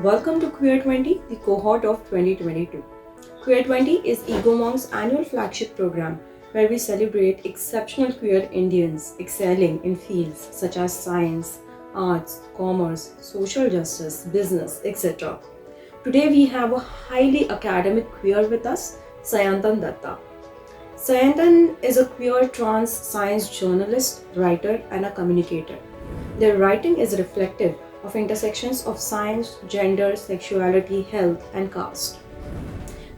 Welcome to QueerTWENTY, the cohort of 2022. QueerTWENTY is egomonk's annual flagship program where we celebrate exceptional queer Indians excelling in fields such as science, arts, commerce, social justice, business, etc. Today we have a highly academic queer with us, Sayantan Datta. Sayantan is a queer trans science journalist, writer, and a communicator. Their writing is reflective of intersections of science, gender, sexuality, health, and caste.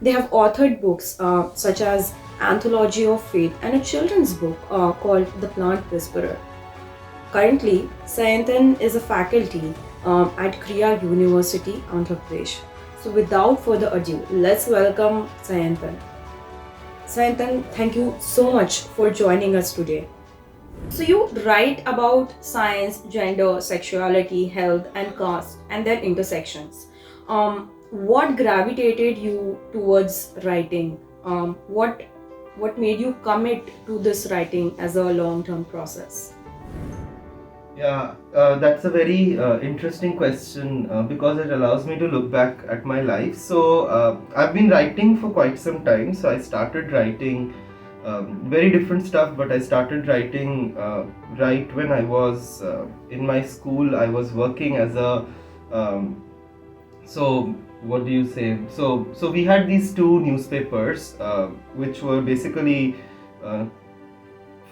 They have authored books such as Anthology of Faith and a children's book called The Plant Whisperer. Currently, Sayantan is a faculty at KREA University, Andhra Pradesh. So without further ado, let's welcome Sayantan. Sayantan, thank you so much for joining us today. So you write about science, gender, sexuality, health, and caste, and their intersections. What gravitated you towards writing? What made you commit to this writing as a long-term process? Yeah, that's a very interesting question because it allows me to look back at my life. So I've been writing for quite some time. So I started writing very different stuff, but I started writing right when I was in my school. I was working as a so what do you say? So we had these two newspapers which were basically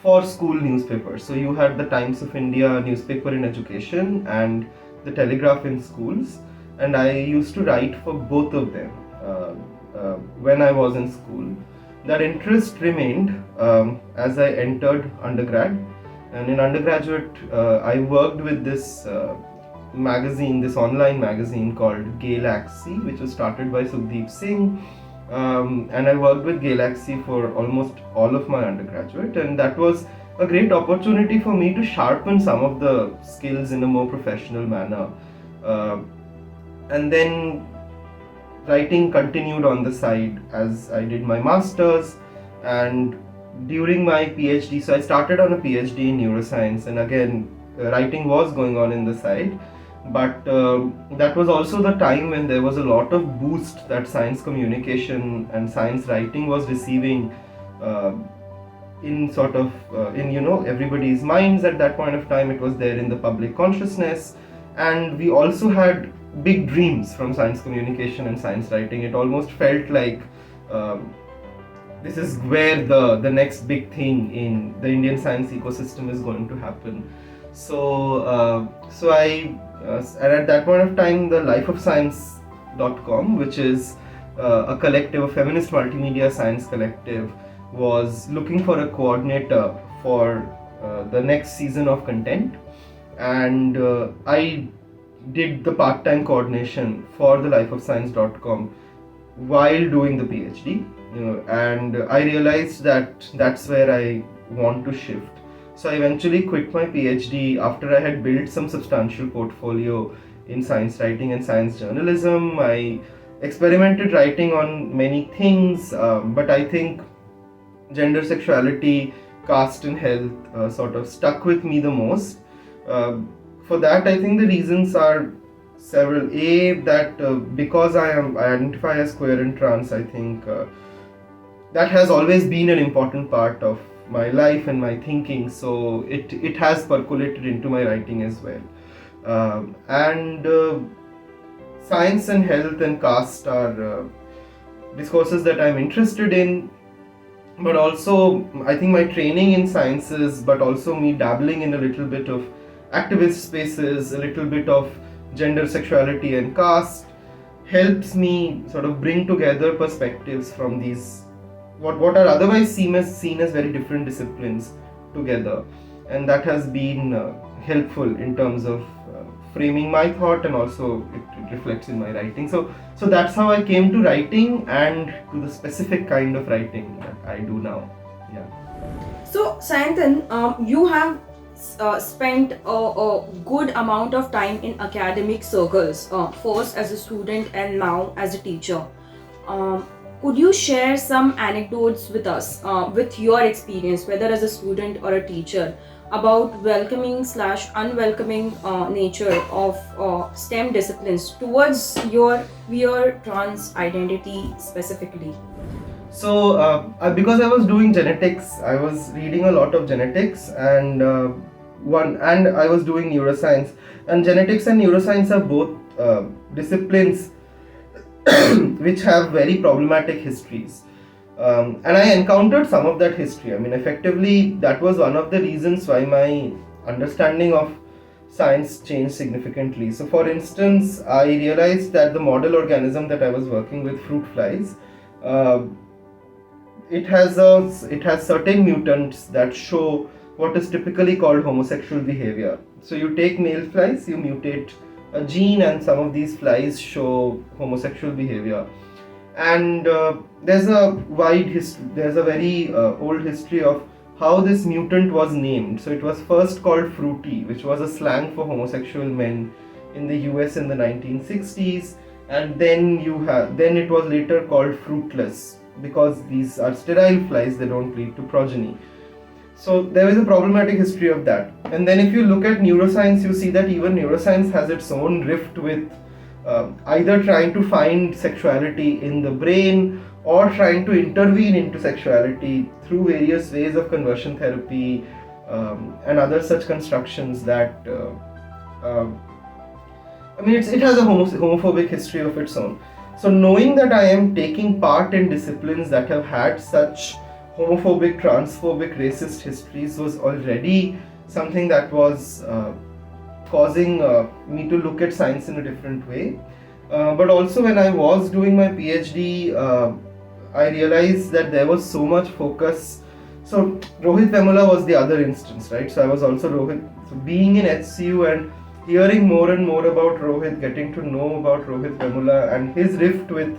for school newspapers. So you had the Times of India newspaper in education and the Telegraph in schools, and I used to write for both of them when I was in school. That interest remained as I entered undergrad, and in undergraduate I worked with this magazine, this online magazine called Galaxy, which was started by Sukhdeep Singh, and I worked with Galaxy for almost all of my undergraduate, and that was a great opportunity for me to sharpen some of the skills in a more professional manner. And then writing continued on the side as I did my masters, and during my PhD, so I started on a PhD in neuroscience, and again writing was going on in the side, but that was also the time when there was a lot of boost that science communication and science writing was receiving in sort of in everybody's minds at that point of time. It was there in the public consciousness, and we also had big dreams from science communication and science writing. It almost felt like this is where the next big thing in the Indian science ecosystem is going to happen. So I and at that point of time, the lifeofscience.com, which is a collective, a feminist multimedia science collective, was looking for a coordinator for the next season of content, and I did the part-time coordination for the lifeofscience.com while doing the PhD, and I realized that that's where I want to shift. So I eventually quit my PhD after I had built some substantial portfolio in science writing and science journalism. I experimented writing on many things, but I think gender, sexuality, caste and health sort of stuck with me the most. For that, I think the reasons are several. A, that because I identify as queer and trans, I think that has always been an important part of my life and my thinking, so it has percolated into my writing as well. And science and health and caste are discourses that I'm interested in, but also I think my training in sciences, but also me dabbling in a little bit of activist spaces, a little bit of gender, sexuality and caste, helps me sort of bring together perspectives from these what are otherwise seen as very different disciplines together, and that has been helpful in terms of framing my thought, and also it reflects in my writing. So that's how I came to writing and to the specific kind of writing that I do now. Yeah. So Sayantan, you have spent a good amount of time in academic circles, first as a student and now as a teacher. Could you share some anecdotes with us with your experience, whether as a student or a teacher, about welcoming slash unwelcoming nature of STEM disciplines towards your queer trans identity specifically? So, because I was doing genetics, I was reading a lot of genetics, and I was doing neuroscience. And genetics and neuroscience are both disciplines which have very problematic histories. And I encountered some of that history. I mean, effectively, that was one of the reasons why my understanding of science changed significantly. So, for instance, I realized that the model organism that I was working with, fruit flies, uh, it has certain mutants that show what is typically called homosexual behavior. So you take male flies, you mutate a gene, and some of these flies show homosexual behavior. And there's a very old history of how this mutant was named. So it was first called fruity, which was a slang for homosexual men in the US in the 1960s, and then it was later called fruitless, because these are sterile flies, they don't lead to progeny. So there is a problematic history of that. And then if you look at neuroscience, you see that even neuroscience has its own rift with either trying to find sexuality in the brain or trying to intervene into sexuality through various ways of conversion therapy and other such constructions that it has a homophobic history of its own. So knowing that I am taking part in disciplines that have had such homophobic, transphobic, racist histories was already something that was causing me to look at science in a different way. But also when I was doing my PhD, I realized that there was so much focus. So Rohit Vemula was the other instance, right? So I was also Rohit. So being in HCU and hearing more and more about Rohit, getting to know about Rohit Vemula and his rift with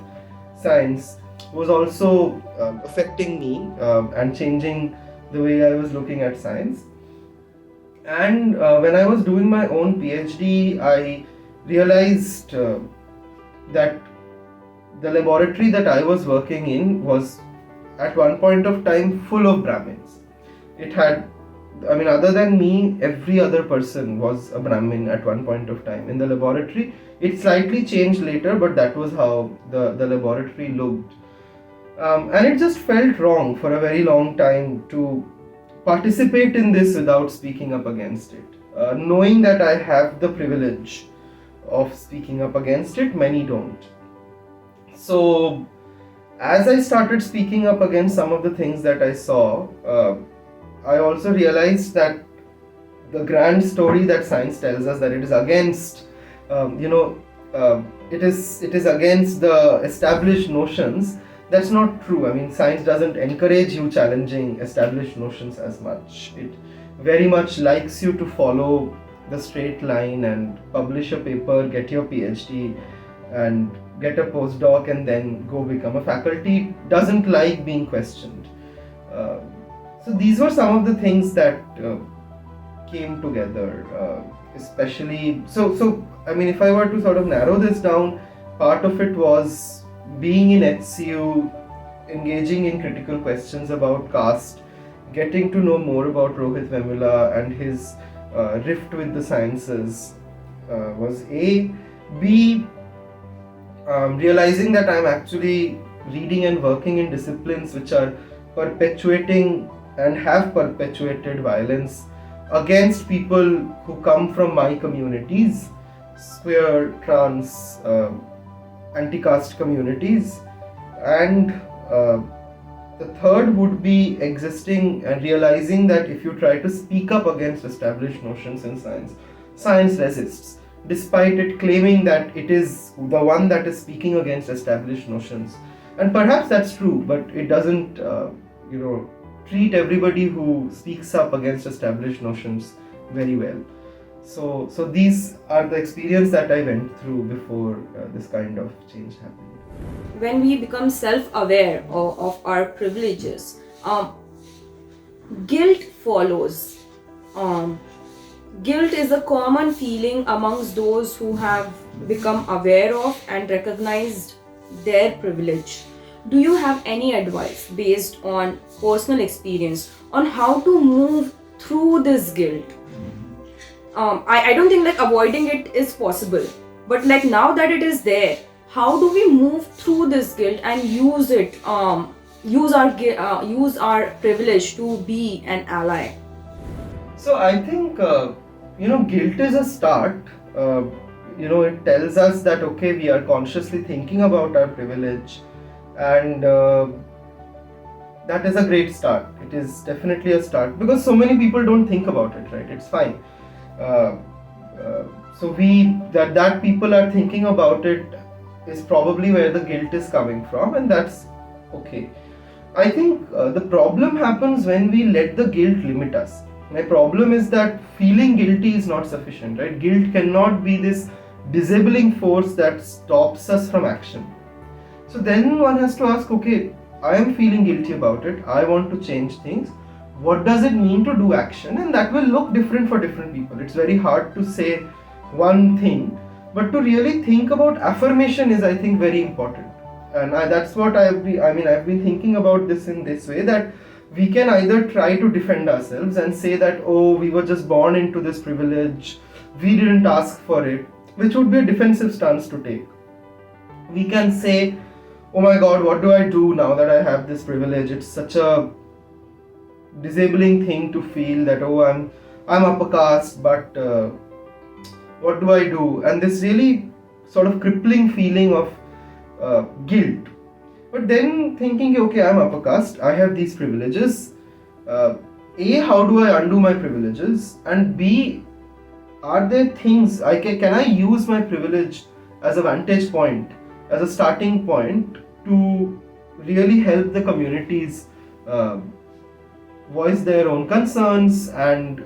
science was also affecting me and changing the way I was looking at science. And when I was doing my own PhD, I realized that the laboratory that I was working in was at one point of time full of Brahmins. It had, other than me, every other person was a Brahmin at one point of time in the laboratory. It slightly changed later, but that was how the laboratory looked. And it just felt wrong for a very long time to participate in this without speaking up against it. Knowing that I have the privilege of speaking up against it, many don't. So, as I started speaking up against some of the things that I saw, I also realized that the grand story that science tells us, that it is against, it is against the established notions. That's not true. Science doesn't encourage you challenging established notions as much. It very much likes you to follow the straight line and publish a paper, get your PhD, and get a postdoc, and then go become a faculty. Doesn't like being questioned. So these were some of the things that came together, especially. So if I were to sort of narrow this down, part of it was being in HCU, engaging in critical questions about caste, getting to know more about Rohit Vemula and his rift with the sciences was A. B. Realizing that I'm actually reading and working in disciplines which are perpetuating and have perpetuated violence against people who come from my communities, queer, trans, anti-caste communities. And the third would be existing and realizing that if you try to speak up against established notions in science, science resists, despite it claiming that it is the one that is speaking against established notions. And perhaps that's true, but it doesn't treat everybody who speaks up against established notions very well. So these are the experience that I went through before this kind of change happened. When we become self-aware of our privileges, guilt follows. Guilt is a common feeling amongst those who have become aware of and recognized their privilege. Do you have any advice based on personal experience on how to move through this guilt? I don't think like avoiding it is possible, but like now that it is there, how do we move through this guilt and use it, use our privilege to be an ally? So I think guilt is a start. It tells us that okay, we are consciously thinking about our privilege, and that is a great start. It is definitely a start because so many people don't think about it, right? It's fine. So that people are thinking about it is probably where the guilt is coming from, and that's okay. I think the problem happens when we let the guilt limit us. My problem is that feeling guilty is not sufficient, right? Guilt cannot be this disabling force that stops us from action. So then one has to ask, okay, I am feeling guilty about it, I want to change things. What does it mean to do action? And that will look different for different people. It's very hard to say one thing, but to really think about affirmation is, I think, very important. And that's what I've been thinking about this in this way, that we can either try to defend ourselves and say that, oh, we were just born into this privilege, we didn't ask for it, which would be a defensive stance to take. We can say, oh my god, what do I do now that I have this privilege? It's such a disabling thing to feel that, oh, I'm upper caste, but what do I do? And this really sort of crippling feeling of guilt. But then thinking, okay, I'm upper caste, I have these privileges. A, how do I undo my privileges? And B, are there things can I use my privilege as a vantage point, as a starting point to really help the communities voice their own concerns and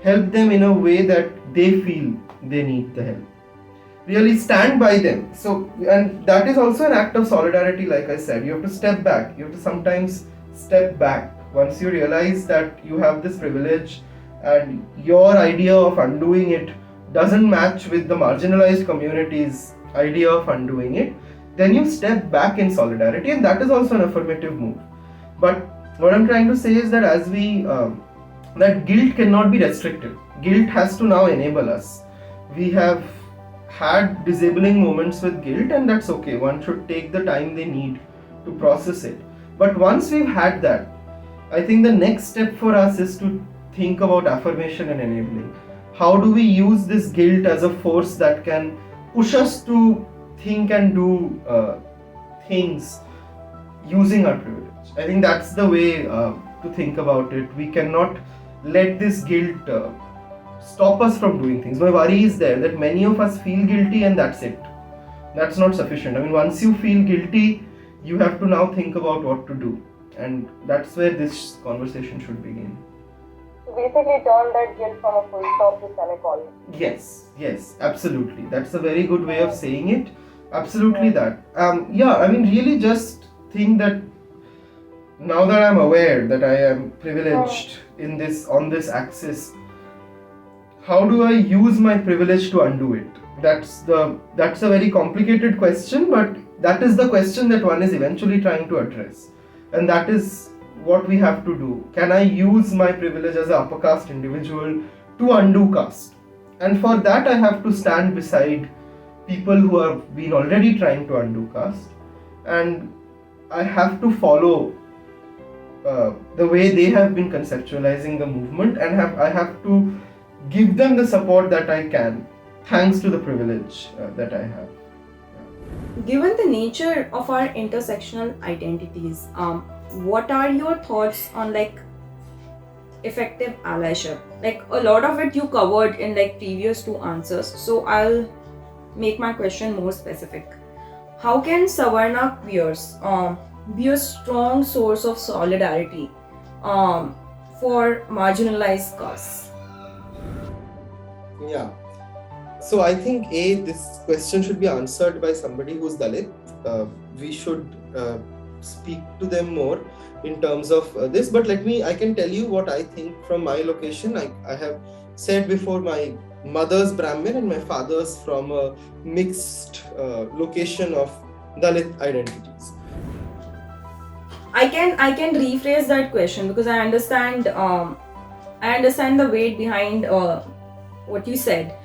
help them in a way that they feel they need the help. Really stand by them. So, and that is also an act of solidarity, like I said. You have to step back. You have to sometimes step back once you realize that you have this privilege and your idea of undoing it doesn't match with the marginalized community's idea of undoing it. Then you step back in solidarity, and that is also an affirmative move. But what I'm trying to say is that as that guilt cannot be restricted. Guilt has to now enable us. We have had disabling moments with guilt, and that's okay. One should take the time they need to process it. But once we've had that, I think the next step for us is to think about affirmation and enabling. How do we use this guilt as a force that can push us to think and do things using our privilege? I think that's the way to think about it. We cannot let this guilt stop us from doing things. My worry is there that many of us feel guilty and that's it. That's not sufficient. I mean, once you feel guilty, you have to now think about what to do. And that's where this conversation should begin. So basically turn that guilt from a full stop to semicolon. Yes, absolutely. That's a very good way of saying it. Absolutely that. Really just think that now that I'm aware that I am privileged on this axis, how do I use my privilege to undo it? That's a very complicated question, but that is the question that one is eventually trying to address. And that is what we have to do. Can I use my privilege as an upper caste individual to undo caste? And for that I have to stand beside people who have been already trying to undo caste, and I have to follow the way they have been conceptualizing the movement, and I have to give them the support that I can, thanks to the privilege that I have. Given the nature of our intersectional identities, what are your thoughts on like effective allyship? Like a lot of it you covered in like previous two answers, so I'll make my question more specific. How can Savarna queers be a strong source of solidarity for marginalized castes? Yeah. So I think this question should be answered by somebody who's Dalit. We should speak to them more in terms of this. But I can tell you what I think from my location. I have said before, my mother's Brahmin and my father's from a mixed location of Dalit identities. I can rephrase that question because I understand I understand the weight behind what you said.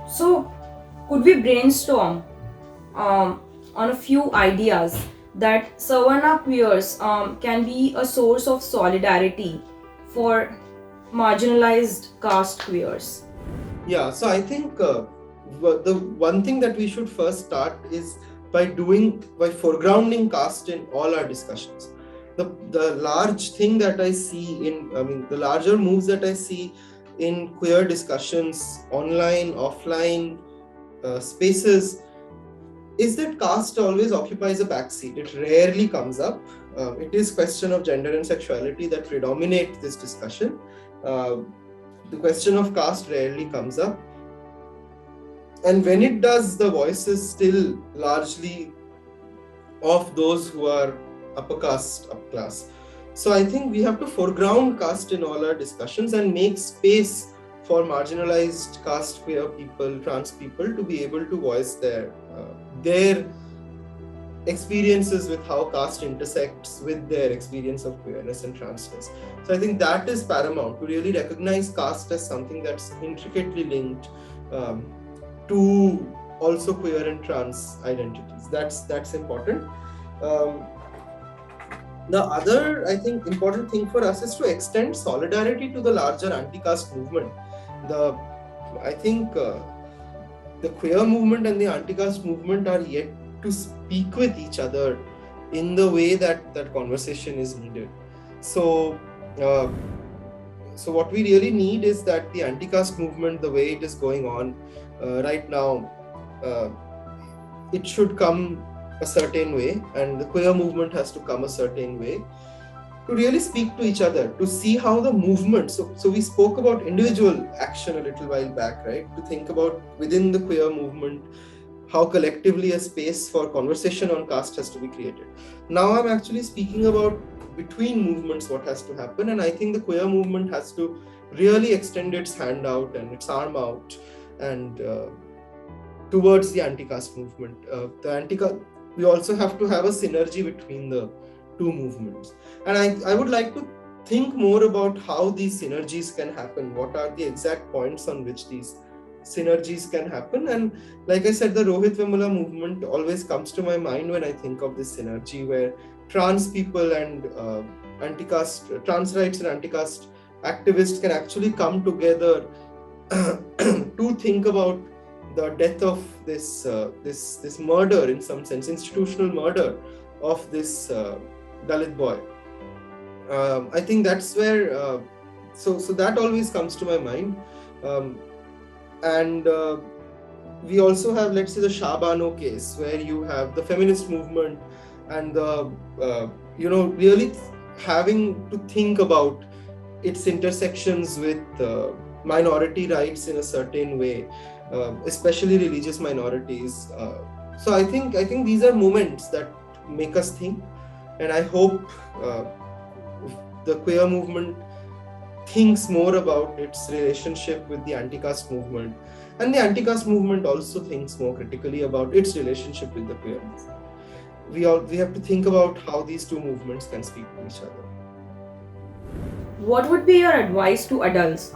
So, could we brainstorm on a few ideas that Savarna queers can be a source of solidarity for marginalized caste queers? Yeah, so I think the one thing that we should first start is by foregrounding caste in all our discussions. The large thing that I see the larger moves that I see in queer discussions, online, offline spaces, is that caste always occupies a backseat. It rarely comes up. It is question of gender and sexuality that predominate this discussion. The question of caste rarely comes up. And when it does, the voice is still largely of those who are upper caste, upclass. So I think we have to foreground caste in all our discussions and make space for marginalized caste, queer people, trans people to be able to voice their experiences with how caste intersects with their experience of queerness and transness. So I think that is paramount, to really recognize caste as something that's intricately linked to also queer and trans identities. That's important. The other, I think, important thing for us is to extend solidarity to the larger anti-caste movement. I think the queer movement and the anti-caste movement are yet to speak with each other in the way that conversation is needed. So what we really need is that the anti-caste movement, the way it is going on right now, it should come a certain way, and the queer movement has to come a certain way to really speak to each other, to see how the movement, so we spoke about individual action a little while back, right? To think about within the queer movement, how collectively a space for conversation on caste has to be created. Now I'm actually speaking about between movements what has to happen, and I think the queer movement has to really extend its hand out and its arm out and towards the anti-caste movement. We also have to have a synergy between the two movements. And I would like to think more about how these synergies can happen. What are the exact points on which these synergies can happen? And like I said, the Rohit Vemula movement always comes to my mind when I think of this synergy, where trans people and trans rights and anti-caste activists can actually come together to think about the death of this murder, in some sense, institutional murder of this Dalit boy. I think that's where, so that always comes to my mind. And we also have, let's say, the Shabano case, where you have the feminist movement and the, really having to think about its intersections with minority rights in a certain way, especially religious minorities. So I think these are moments that make us think, and I hope the queer movement thinks more about its relationship with the anti-caste movement, and the anti-caste movement also thinks more critically about its relationship with the queer movement. We have to think about how these two movements can speak to each other. What would be your advice to adults,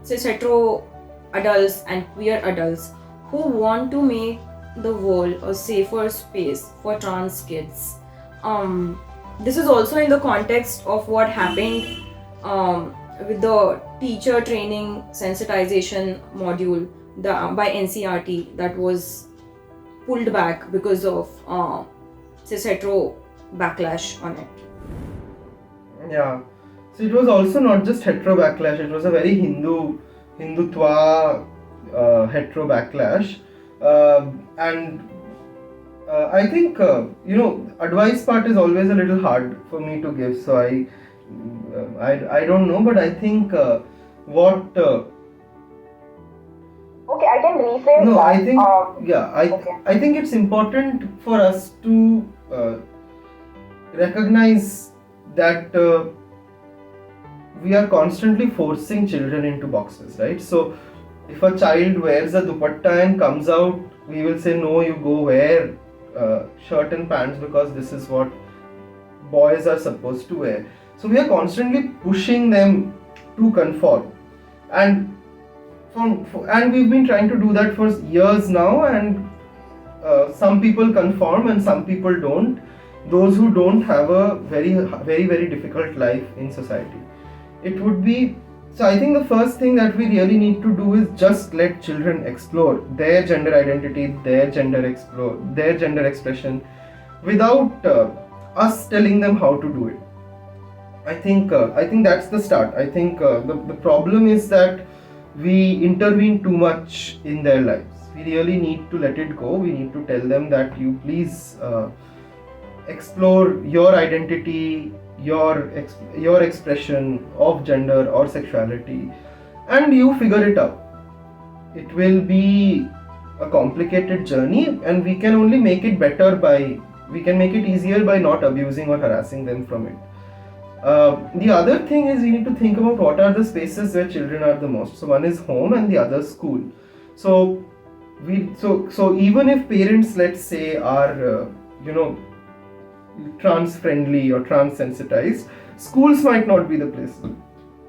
cis hetero adults and queer adults, who want to make the world a safer space for trans kids? This is also in the context of what happened with the teacher training sensitization module by NCRT that was pulled back because of cis hetero backlash on it. Yeah, so it was also not just hetero backlash, it was a very Hindutva hetero backlash, and I think advice part is always a little hard for me to give, so I don't know, but I think what Okay, I can rephrase no, that. I think Okay. I think it's important for us to recognize that we are constantly forcing children into boxes, right? So if a child wears a dupatta and comes out, we will say, no, you go wear shirt and pants because this is what boys are supposed to wear. So we are constantly pushing them to conform. And and we've been trying to do that for years now, and some people conform and some people don't. Those who don't have a very, very, very difficult life in society. It would be, so I think the first thing that we really need to do is just let children explore their gender identity, their gender expression, without us telling them how to do it. I think that's the start. I think the problem is that we intervene too much in their lives. We really need to let it go. We need to tell them that you please explore your identity, your expression of gender or sexuality, and you figure it out. It will be a complicated journey, and we can only make it better we can make it easier by not abusing or harassing them from it. The other thing is we need to think about what are the spaces where children are the most. So one is home and the other school. So even if parents, let's say, are trans friendly or trans sensitized, schools might not be the place.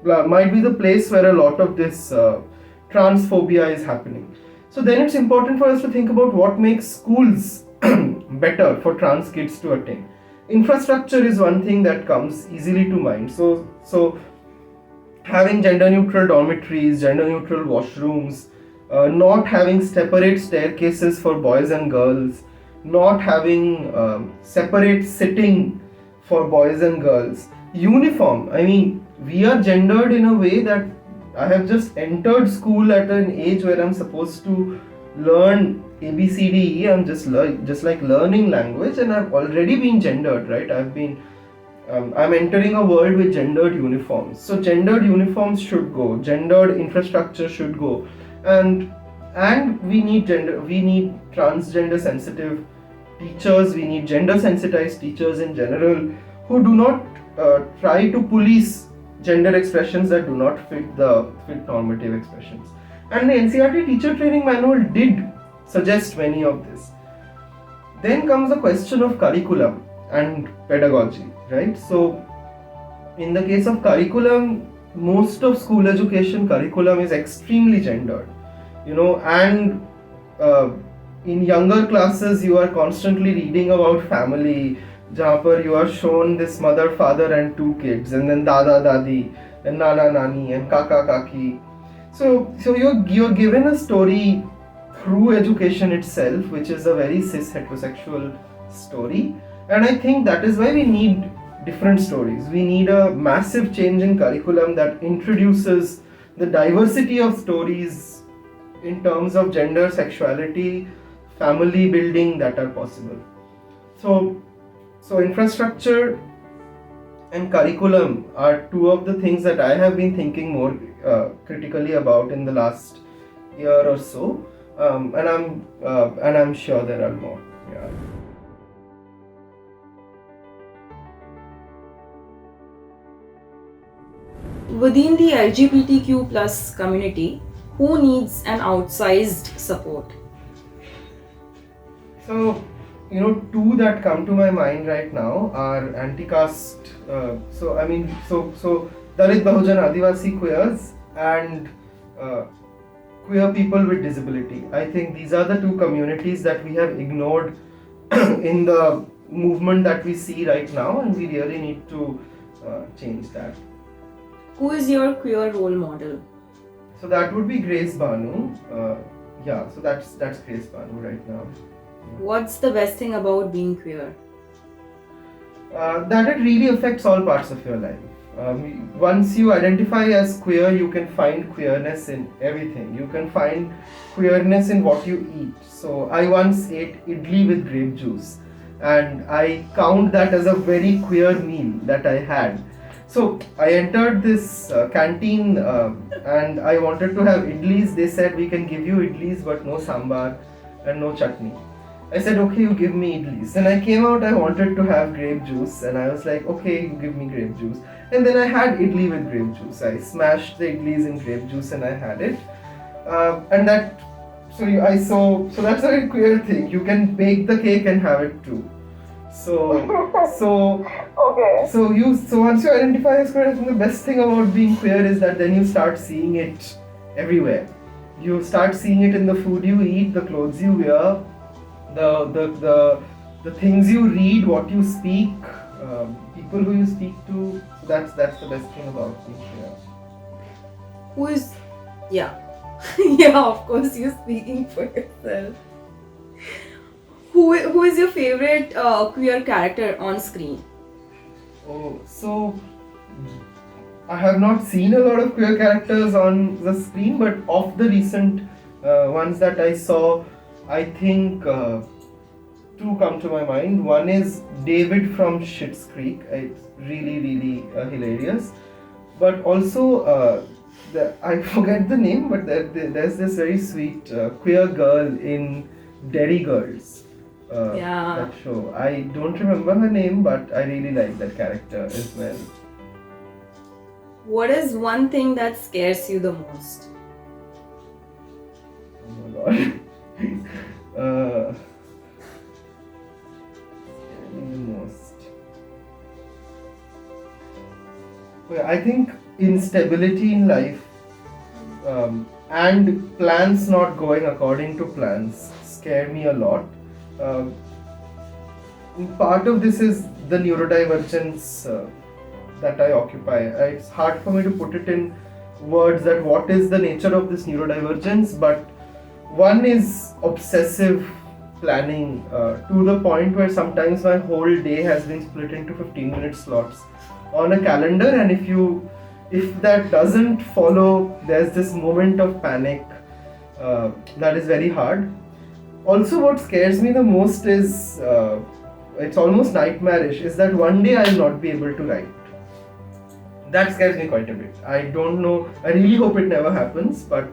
Might be the place where a lot of this transphobia is happening. So then it's important for us to think about what makes schools better for trans kids to attain. Infrastructure is one thing that comes easily to mind. So having gender neutral dormitories, gender neutral washrooms, not having separate staircases for boys and girls, not having separate sitting for boys and girls, uniform. I mean, we are gendered in a way that I have just entered school at an age where I'm supposed to learn ABCDE. I'm just like learning language, and I've already been gendered, right? I'm entering a world with gendered uniforms. So gendered uniforms should go, gendered infrastructure should go, and we need transgender sensitive teachers, we need gender sensitized teachers in general who do not try to police gender expressions that do not fit normative expressions. And the NCERT teacher training manual did suggest many of this. Then comes the question of curriculum and pedagogy, right? So in the case of curriculum, most of school education curriculum is extremely gendered, and in younger classes you are constantly reading about family, jahan par you are shown this mother, father and 2 kids, and then dada, dadi, and nana, nani, and kaka, kaki. So you're given a story through education itself, which is a very cis heterosexual story, and I think that is why we need different stories. We need a massive change in curriculum that introduces the diversity of stories in terms of gender, sexuality, family building that are possible. So infrastructure and curriculum are two of the things that I have been thinking more critically about in the last year or so, and I'm sure there are more. Yeah. Within the LGBTQ plus community, who needs an outsized support? So, two that come to my mind right now are anti-caste. So Dalit, Bahujan, Adivasi queers and queer people with disability. I think these are the two communities that we have ignored in the movement that we see right now, and we really need to change that. Who is your queer role model? So that would be Grace Banu. So that's Grace Banu right now. What's the best thing about being queer? That it really affects all parts of your life. Once you identify as queer, you can find queerness in everything. You can find queerness in what you eat. So I once ate idli with grape juice, and I count that as a very queer meal that I had. So I entered this canteen and I wanted to have idlis. They said, we can give you idlis but no sambar and no chutney. I said, okay, you give me idlis. And I came out, I wanted to have grape juice, and I was like, okay, you give me grape juice. And then I had idli with grape juice. I smashed the idlis in grape juice and I had it. So that's a very queer thing. You can bake the cake and have it too. So Okay. so once you identify as queer, I think the best thing about being queer is that then you start seeing it everywhere. You start seeing it in the food you eat, the clothes you wear, the things you read, what you speak, people who you speak to. So that's the best thing about being queer. Who is, yeah, yeah, of course, you're speaking for yourself. Who is your favorite queer character on screen? Oh, so I have not seen a lot of queer characters on the screen, but of the recent ones that I saw, I think two come to my mind. One is David from Schitt's Creek. It's really hilarious. But also, I forget the name, but there's this very sweet queer girl in Derry Girls. Yeah. That show. I don't remember her name, but I really like that character as well. What is one thing that scares you the most? Oh my god. Scaring the most. Well, I think instability in life and plans not going according to plans scare me a lot. Part of this is the neurodivergence that I occupy. It's hard for me to put it in words that what is the nature of this neurodivergence, but one is obsessive planning to the point where sometimes my whole day has been split into 15-minute slots on a calendar, and if that doesn't follow, there's this moment of panic that is very hard. Also, what scares me the most is it's almost nightmarish, is that one day I'll not be able to write. That scares me quite a bit. I don't know, I really hope it never happens, but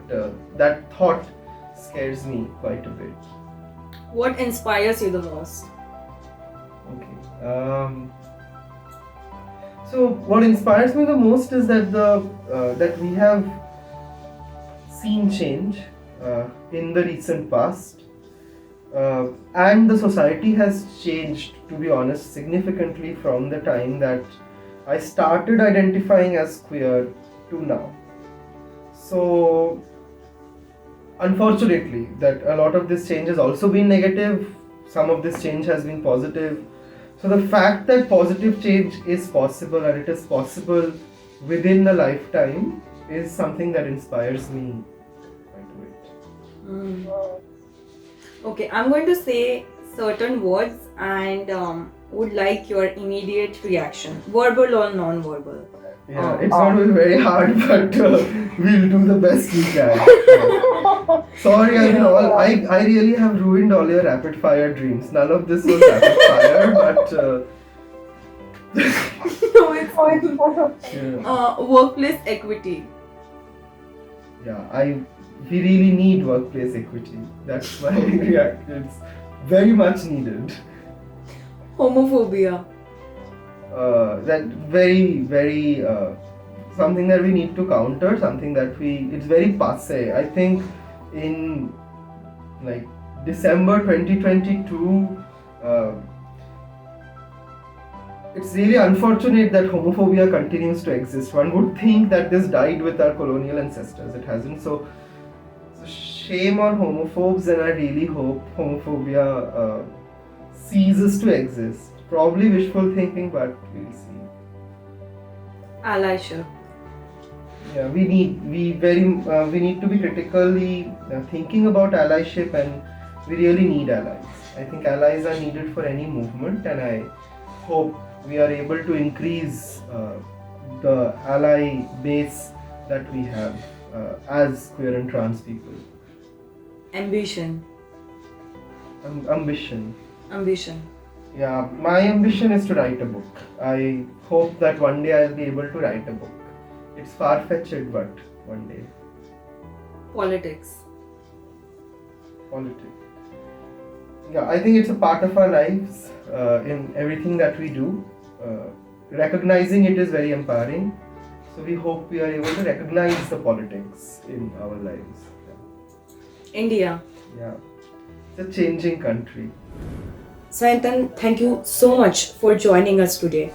that thought scares me quite a bit. What inspires you the most? Okay. So what inspires me the most is that that we have seen change in the recent past. And the society has changed, to be honest, significantly from the time that I started identifying as queer to now. So, unfortunately, that a lot of this change has also been negative, some of this change has been positive. So, the fact that positive change is possible and it is possible within a lifetime is something that inspires me quite a bit. Okay, I'm going to say certain words and would like your immediate reaction, verbal or non-verbal. Yeah, it's going to be very hard, but we'll do the best we can. Sorry, I really have ruined all your rapid fire dreams. None of this was rapid fire, but No, it's fine. Workplace equity. Yeah, we really need workplace equity. That's my reaction. It's very much needed. Homophobia. That very something that we need to counter. Something that it's very passé. I think in like December 2022. It's really unfortunate that homophobia continues to exist. One would think that this died with our colonial ancestors. It hasn't. So shame on homophobes, and I really hope homophobia ceases to exist. Probably wishful thinking, but we'll see. Allyship. Yeah, we need to be critically thinking about allyship, and we really need allies. I think allies are needed for any movement, and I hope we are able to increase the ally base that we have as queer and trans people. Ambition. Ambition. Yeah, my ambition is to write a book. I hope that one day I'll be able to write a book. It's far-fetched, but one day. Politics. Yeah, I think it's a part of our lives in everything that we do. Recognizing it is very empowering. So we hope we are able to recognize the politics in our lives. India. Yeah, it's a changing country. Sayantan, thank you so much for joining us today.